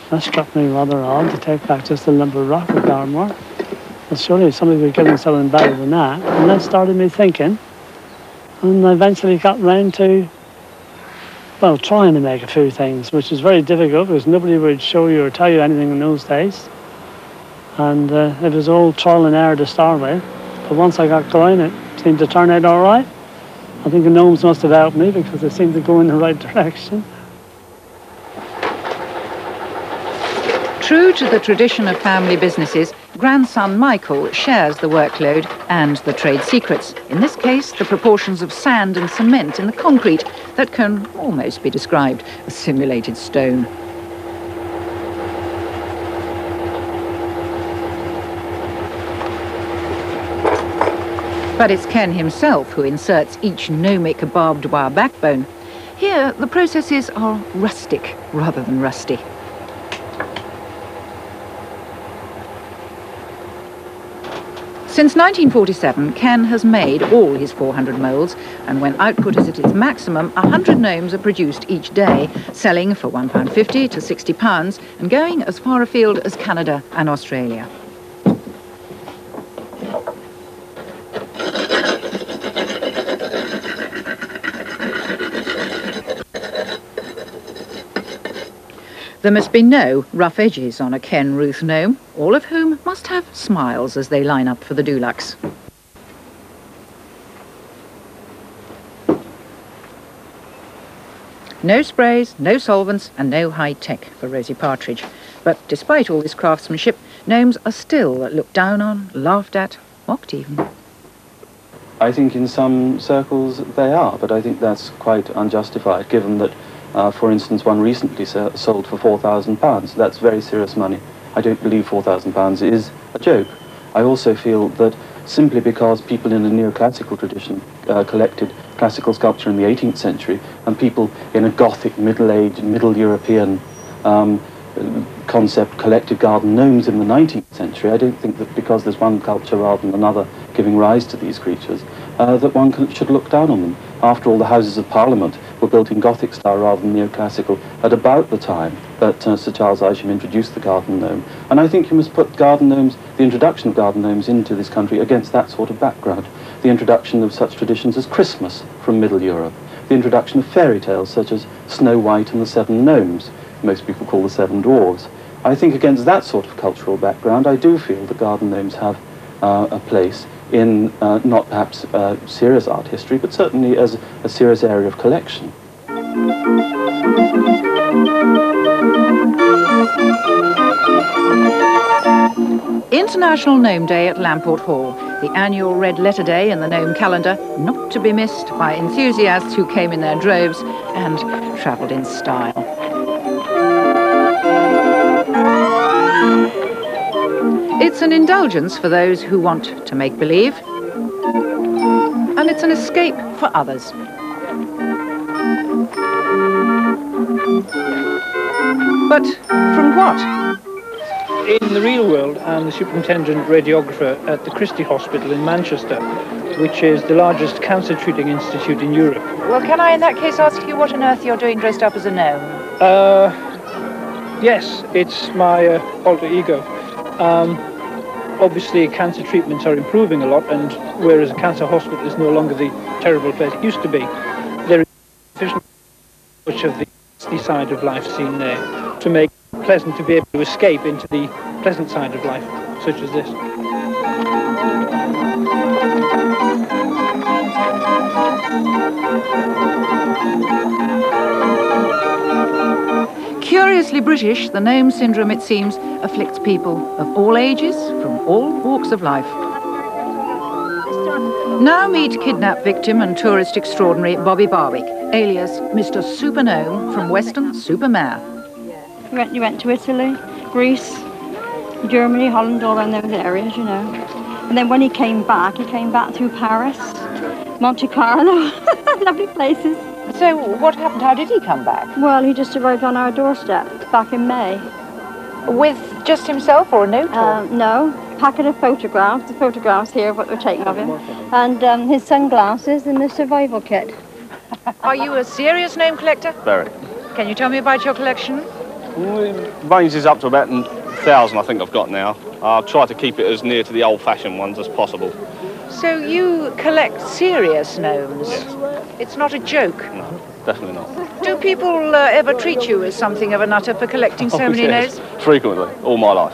That struck me rather odd to take back just a lump of rock at Dartmoor. Well, surely somebody would give them something better than that. And that started me thinking. And I eventually got round to, well, trying to make a few things, which was very difficult because nobody would show you or tell you anything in those days. And it was all trial and error to start with. But once I got going, it seemed to turn out all right. I think the gnomes must have helped me because they seemed to go in the right direction. True to the tradition of family businesses, grandson Michael shares the workload and the trade secrets. In this case, the proportions of sand and cement in the concrete that can almost be described as simulated stone. But it's Ken himself who inserts each gnomic barbed wire backbone. Here, the processes are rustic rather than rusty. Since 1947, Ken has made all his 400 moulds, and when output is at its maximum, 100 gnomes are produced each day, selling for £1.50 to £60 and going as far afield as Canada and Australia. There must be no rough edges on a Ken Ruth gnome, all of whom must have smiles as they line up for the Dulux. No sprays, no solvents and no high-tech for Rosie Partridge. But despite all this craftsmanship, gnomes are still looked down on, laughed at, mocked even. I think in some circles they are, but I think that's quite unjustified, given that for instance, one recently sold for £4,000. That's very serious money. I don't believe £4,000 is a joke. I also feel that simply because people in a neoclassical tradition collected classical sculpture in the 18th century, and people in a Gothic, Middle-aged, Middle European concept collected garden gnomes in the 19th century, I don't think that because there's one culture rather than another giving rise to these creatures, that one should look down on them. After all, the Houses of Parliament were built in Gothic style rather than neoclassical at about the time that Sir Charles Isham introduced the garden gnome. And I think you must put garden gnomes, the introduction of garden gnomes into this country against that sort of background. The introduction of such traditions as Christmas from Middle Europe, the introduction of fairy tales such as Snow White and the Seven Gnomes, most people call the Seven Dwarves. I think against that sort of cultural background, I do feel that garden gnomes have a place in not perhaps serious art history, but certainly as a serious area of collection. International Gnome Day at Lamporth Hall, the annual red letter day in the gnome calendar, not to be missed by enthusiasts who came in their droves and travelled in style. It's an indulgence for those who want to make believe, and it's an escape for others. But from what? In the real world, I'm the superintendent radiographer at the Christie Hospital in Manchester, which is the largest cancer treating institute in Europe. Well, can I in that case ask you what on earth you're doing dressed up as a gnome? Yes, it's my alter ego. Obviously, cancer treatments are improving a lot, and whereas a cancer hospital is no longer the terrible place it used to be, there is sufficient much of the nasty side of life seen there to make it pleasant to be able to escape into the pleasant side of life, such as this. Curiously British, the gnome syndrome, it seems, afflicts people of all ages, from all walks of life. Now meet kidnap victim and tourist extraordinary Bobby Berwick, alias Mr. Super Gnome from Weston Super Mare. You went to Italy, Greece, Germany, Holland, all around those areas, you know. And then when he came back through Paris, Monte Carlo, lovely places. So what happened? How did he come back? Well, he just arrived on our doorstep back in May. With just himself or a note? No, packet of photographs. The photographs here of what we're taking of him. And his sunglasses and the survival kit. Are you a serious gnome collector? Very. Can you tell me about your collection? Ranges up to about 1,000, I think I've got now. I'll try to keep it as near to the old-fashioned ones as possible. So you collect serious gnomes? Yes. It's not a joke? No, definitely not. Do people ever treat you as something of a nutter for collecting so many yes, gnomes? frequently, all my life.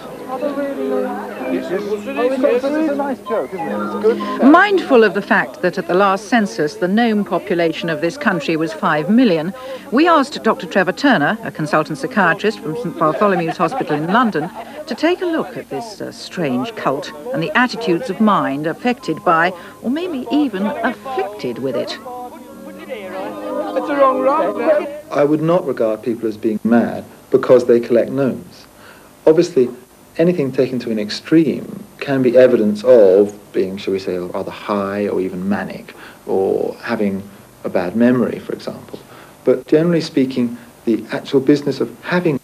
Mindful of the fact that at the last census the gnome population of this country was 5 million, we asked Dr. Trevor Turner, a consultant psychiatrist from St Bartholomew's Hospital in London, to take a look at this strange cult and the attitudes of mind affected by, or maybe even afflicted with it. I would not regard people as being mad because they collect gnomes. Obviously, anything taken to an extreme can be evidence of being, shall we say, rather high or even manic, or having a bad memory, for example. But generally speaking, the actual business of having